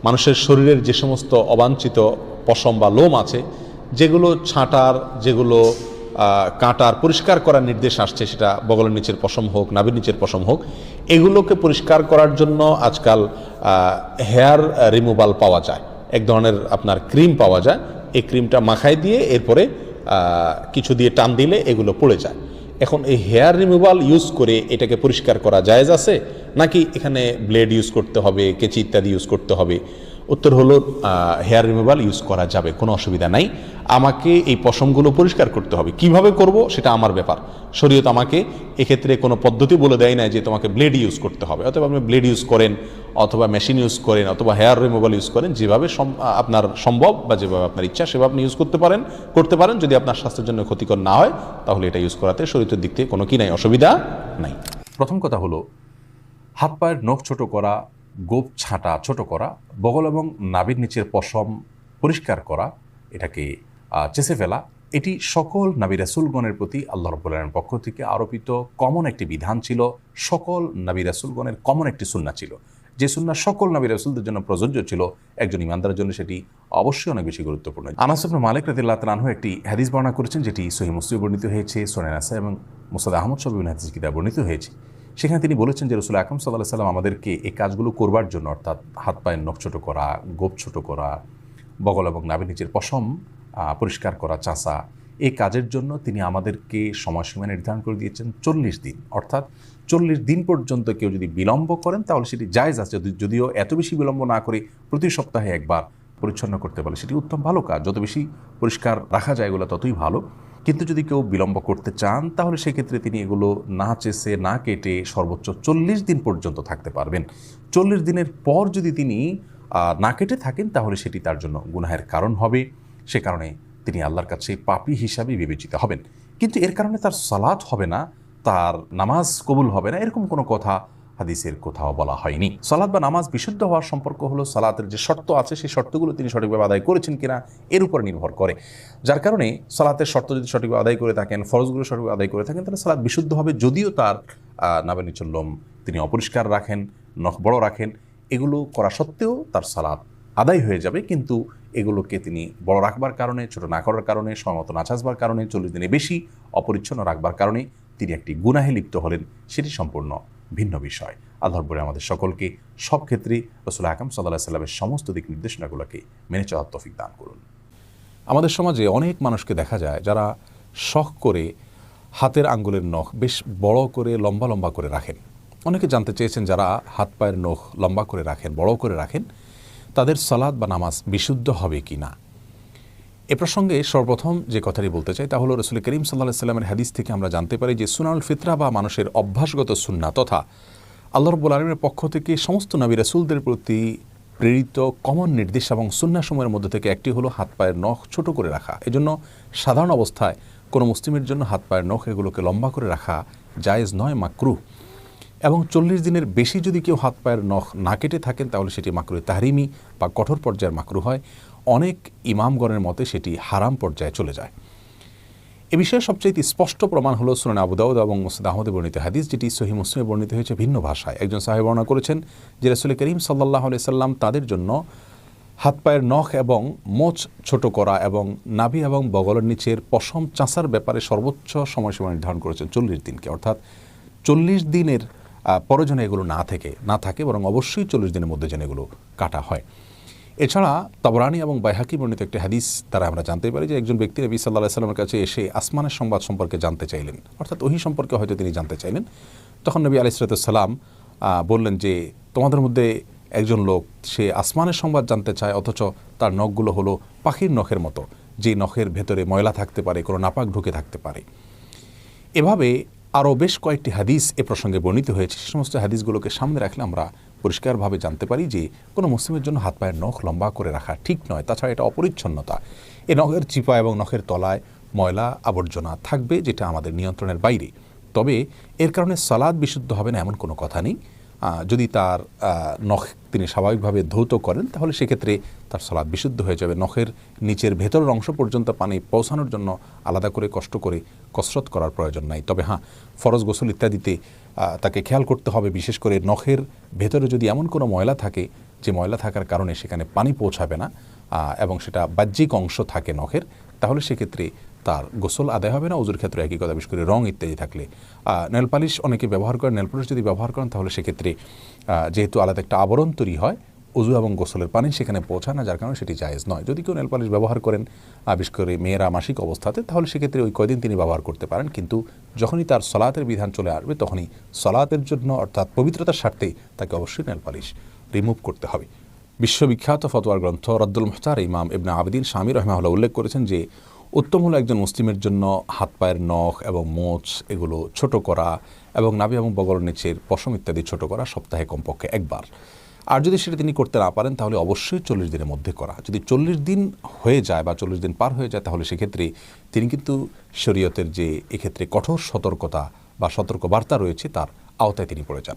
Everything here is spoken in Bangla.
মানুষের শরীরের যে সমস্ত অবাঞ্ছিত পশম বা লোম আছে, যেগুলো ছাঁটার, যেগুলো কাটার, পরিষ্কার করার নির্দেশ আসছে, সেটা বগলের নিচের পশম হোক, নাভির নিচের পশম হোক, এগুলোকে পরিষ্কার করার জন্য আজকাল হেয়ার রিমুভাল পাওয়া যায়। এক ধরনের আপনার ক্রিম পাওয়া যায়। এই ক্রিমটা মাখায় দিয়ে এরপরে কিছু দিয়ে টান দিলে এগুলো পড়ে যায়। এখন এই হেয়ার রিমুভাল ইউজ করে এটাকে পরিষ্কার করা জায়েজ আছে, নাকি এখানে ব্লেড ইউজ করতে হবে, কেচি ইত্যাদি ইউজ করতে হবে? উত্তর হলো হেয়ার রিমুভাল ইউজ করা যাবে, কোনো অসুবিধা নাই। আমাকে এই পশমগুলো পরিষ্কার করতে হবে, কিভাবে করব সেটা আমার ব্যাপার। শরীয়ত আমাকে এক্ষেত্রে কোনো পদ্ধতি বলে দেয় না যে তোমাকে ব্লেড ইউজ করতে হবে। অথবা আপনি ব্লেড ইউজ করেন, অথবা মেশিন ইউজ করেন, অথবা হেয়ার রিমুভাল ইউজ করেন, যেভাবে আপনার সম্ভব বা যেভাবে আপনার ইচ্ছা সেভাবে আপনি ইউজ করতে পারেন। যদি আপনার স্বাস্থ্যের জন্য ক্ষতিকর না হয় তাহলে এটা ইউজ করাতে শরীয়তের দিক থেকে কোনো কি নাই, অসুবিধা নাই। প্রথম কথা হলো হাত পায়ের নখ ছোট করা, গোঁফ ছাঁটা ছোট করা, বগল এবং নাভির নিচের পশম পরিষ্কার করা, এটাকে চেঁচে ফেলা, এটি সকল নবী রাসূলগণের প্রতি আল্লাহ রাব্বুল আলামিনের পক্ষ থেকে আরোপিত কমন একটি বিধান ছিল। সকল নবী রাসূলগণের কমন একটি সুন্নাহ ছিল, যে সুন্নাহ সকল নবী রাসূলদের জন্য প্রযোজ্য ছিল। একজন ইমানদারের জন্য সেটি অবশ্যই অনেক বেশি গুরুত্বপূর্ণ। আনাস ইবনে মালিক রাদিয়াল্লাহু তাআলা আনহু একটি হাদিস বর্ণনা করেছেন, যেটি সহিহ মুসলিমে বর্ণিত হয়েছে, সুনান নাসাঈ এবং মুসনাদ আহমদ সহ বিভিন্ন হাদিস কিতাবে বর্ণিত হয়েছে। সেখানে তিনি বলেছেন যে রাসূল আকরাম সাল্লাল্লাহু আলাইহি ওয়াসাল্লাম আমাদেরকে এই কাজগুলো করবার জন্য, অর্থাৎ হাত পায়ের নখ ছোট করা, গোঁফ ছোট করা, বগল এবং নাভির নিচের পশম পরিষ্কার করা, চাঁচা, এই কাজের জন্য তিনি আমাদেরকে সময়সীমা নির্ধারণ করে দিয়েছেন 40 দিন। অর্থাৎ 40 দিন পর্যন্ত কেউ যদি বিলম্ব করেন তাহলে সেটি জায়েজ আছে। যদিও এত বেশি বিলম্ব না করে প্রতি সপ্তাহে একবার পরিচ্ছন্ন করতে পারে সেটি উত্তম ভালো কাজ। যত বেশি পরিষ্কার রাখা যায় এগুলো ততই ভালো। কিন্তু যদি কেউ বিলম্ব করতে চান তাহলে সেক্ষেত্রে তিনি এগুলো না চেষে না কেটে সর্বোচ্চ 40 দিন পর্যন্ত থাকতে পারবেন। 40 দিনের পর যদি তিনি না কেটে থাকেন তাহলে সেটি তার জন্য গুনাহের কারণ হবে। সে কারণে তিনি আল্লাহর কাছে পাপী হিসাবে বিবেচিত হবেন। কিন্তু এর কারণে তার সালাত হবে না, তার নামাজ কবুল হবে না, এরকম কোনো কথা হাদিসের কোথাও বলা হয়নি। সালাত বা নামাজ বিশুদ্ধ হওয়ার সম্পর্ক হলো সালাতের যে শর্ত আছে সেই শর্তগুলো তিনি সঠিকভাবে আদায় করেছেন কিনা এর উপর নির্ভর করে। যার কারণে সালাতের শর্ত যদি সঠিকভাবে আদায় করে থাকেন, ফরজগুলো সঠিকভাবে আদায় করে থাকেন, তাহলে সালাত বিশুদ্ধ হবে। যদিও তার নাভের নিচের লোম তিনি অপরিষ্কার রাখেন, নখ বড় রাখেন, এগুলো করা সত্ত্বেও তার সালাত আদায় হয়ে যাবে। কিন্তু এগুলোকে তিনি বড় রাখবার কারণে, ছোট না করার কারণে, সময়মতো না চাষবার কারণে, 40 দিনে বেশি অপরিচ্ছন্ন রাখবার কারণে তিনি একটি গুনাহে লিপ্ত হলেন, সেটি সম্পূর্ণ ভিন্ন বিষয়। আল্লাহর বলে আমাদের সকলকে সব ক্ষেত্রেই রাসূল আকরাম সাল্লাল্লাহু আলাইহি ওয়াসাল্লামের সমস্ত দিক নির্দেশনাগুলোকে মেনে চলার তৌফিক দান করুন। আমাদের সমাজে অনেক মানুষকে দেখা যায় যারা শখ করে হাতের আঙ্গুলের নখ বেশ বড় করে লম্বা লম্বা করে রাখেন। অনেকে জানতে চেয়েছেন, যারা হাত পায়ের নখ লম্বা করে রাখেন, বড় করে রাখেন, তাদের সালাত বা নামাজ বিশুদ্ধ হবে কি না। এ প্রসঙ্গে সর্বপ্রথম যে কথাটি বলতে চাই তা হলো রাসূল করিম সাল্লাল্লাহু আলাইহি ওয়াসাল্লামের হাদিস থেকে আমরা জানতে পারি যে সুনানুল ফিতরা বা মানুষের অভ্যাসগত সুন্নাহ তথা আল্লাহ রাব্বুল আলামিনের পক্ষ থেকে সমস্ত নবী রাসূলদের প্রতি প্রেরিত কমন নির্দেশ এবং সুন্নাহসমূহের মধ্যে থেকে একটি হলো হাত পায়ের নখ ছোট করে রাখা। এজন্য সাধারণ অবস্থায় কোনো মুসলিমের জন্য হাত পায়ের নখ এগুলোকে লম্বা করে রাখা জায়েজ নয়, মাকরুহ। এবং 40 দিনের বেশি যদি কেউ হাত পায়ের নখ না কেটে থাকেন তাহলে সেটি মাকরুহ তাহরিমি বা কঠোর পর্যায়ের মাকরুহ হয়। অনেক ইমামগণের মতে সেটি হারাম পর্যায়ে চলে যায়। এ বিষয়ে সবচেয়ে স্পষ্ট প্রমাণ হলো সুনান আবু দাউদ এবং মুসনাদ আহমদে বর্ণিত হাদিস, যেটি সহিহ মুসলিমে বর্ণিত হয়েছে ভিন্ন ভাষায়। একজন সাহাবী বর্ণনা করেছেন যে রাসূল করিম সাল্লাল্লাহু আলাইহি সাল্লাম তাদের জন্য হাত পায়ের নখ এবং মোচ ছোট করা এবং নাভি এবং বগলের নিচের পশম চাঁচার ব্যাপারে সর্বোচ্চ সময়সীমা নির্ধারণ করেছেন 40 দিনকে। অর্থাৎ 40 দিনের পরে যেন এগুলো না থাকে বরং অবশ্যই 40 দিনের মধ্যে যেন এগুলো কাটা হয়। এছাড়া তাবরানী এবং বাইহাকি বর্ণিত একটি হাদিস দ্বারা আমরা জানতে পারি যে একজন ব্যক্তি নবী সাল্লাল্লাহু আলাইহি সাল্লামের কাছে এসে আসমানের সংবাদ সম্পর্কে জানতে চাইলেন, অর্থাৎ ওহী সম্পর্কে হয়তো তিনি জানতে চাইলেন। তখন নবী আলাইহিস সালাম বললেন যে তোমাদের মধ্যে একজন লোক সে আসমানের সংবাদ জানতে চায়, অথচ তার নখগুলো হলো পাখির নখের মতো, যে নখের ভেতরে ময়লা থাকতে পারে, কোনো নাপাক ঢুকে থাকতে পারে। এভাবে আরও বেশ কয়েকটি হাদিস এ প্রসঙ্গে বর্ণিত হয়েছে। সে সমস্ত হাদিসগুলোকে সামনে রাখলে আমরা পরিষ্কারভাবে জানতে পারি যে কোনো মুসলিমের জন্য হাত পায়ের নখ লম্বা করে রাখা ঠিক নয়। তাছাড়া এটা অপরিচ্ছন্নতা। এই নখের চিপা এবং নখের তলায় ময়লা আবর্জনা থাকবে, যেটা আমাদের নিয়ন্ত্রণের বাইরে। তবে এর কারণে সালাত বিশুদ্ধ হবে না এমন কোনো কথা নেই। যদি তার নখ তিনি স্বাভাবিকভাবে ধৌত করেন তাহলে সেক্ষেত্রে তার সালাত বিশুদ্ধ হয়ে যাবে। নখের নিচের ভেতরের অংশ পর্যন্ত পানি পৌঁছানোর জন্য আলাদা করে কষ্ট করে কসরত করার প্রয়োজন নাই। তবে হ্যাঁ, ফরজ গোসল ইত্যাদিতে তাকে খেয়াল করতে হবে, বিশেষ করে নখের ভেতরে যদি এমন কোনো ময়লা থাকে যে ময়লা থাকার কারণে সেখানে পানি পৌঁছাবে না এবং সেটা বাহ্যিক অংশ থাকে নখের, তাহলে সেক্ষেত্রে তার গোসল আদায় হবে না। ওজুর ক্ষেত্রে একই কথা, বিশেষ করে রং ইত্যাদি থাকলে। নেল পালিশ অনেকে ব্যবহার করেন, নেল পালিশ যদি ব্যবহার করেন তাহলে সেক্ষেত্রে যেহেতু আলাদা একটা আবরণ তৈরি হয়, ওজু এবং গোসলের পানি সেখানে পৌঁছায় না, যার কারণে সেটি জায়েজ নয়। যদি কেউ নেল পালিশ ব্যবহার করেন বিশেষ করে মেয়েরা মাসিক অবস্থাতে, তাহলে সেক্ষেত্রে ওই কয়দিন তিনি ব্যবহার করতে পারেন, কিন্তু যখনই তার সলাতের বিধান চলে আসবে তখনই সলাতের জন্য অর্থাৎ পবিত্রতার স্বার্থেই তাকে অবশ্যই নেল পালিশ রিমুভ করতে হবে। বিশ্ববিখ্যাত ফতোয়ার গ্রন্থ রদ্দুল মুখতার ইমাম ইবনে আবিদিন শামী রাহিমাহুল্লাহ উল্লেখ করেছেন যে উত্তম হলো একজন মুসলিমের জন্য হাত পায়ের নখ এবং মোচ এগুলো ছোট করা এবং নাভি এবং বগলের নিচের পশম ইত্যাদি ছোট করা সপ্তাহে কমপক্ষে একবার। আর যদি সেটা তিনি করতে না পারেন তাহলে অবশ্যই 40 দিনের মধ্যে করা। যদি 40 দিন হয়ে যায় বা 40 দিন পার হয়ে যায় তাহলে সেক্ষেত্রে তিনি কিন্তু শরীয়তের যে এক্ষেত্রে কঠোর সতর্কতা বা সতর্কবার্তা রয়েছে তার আওতায় তিনি পড়ে যান।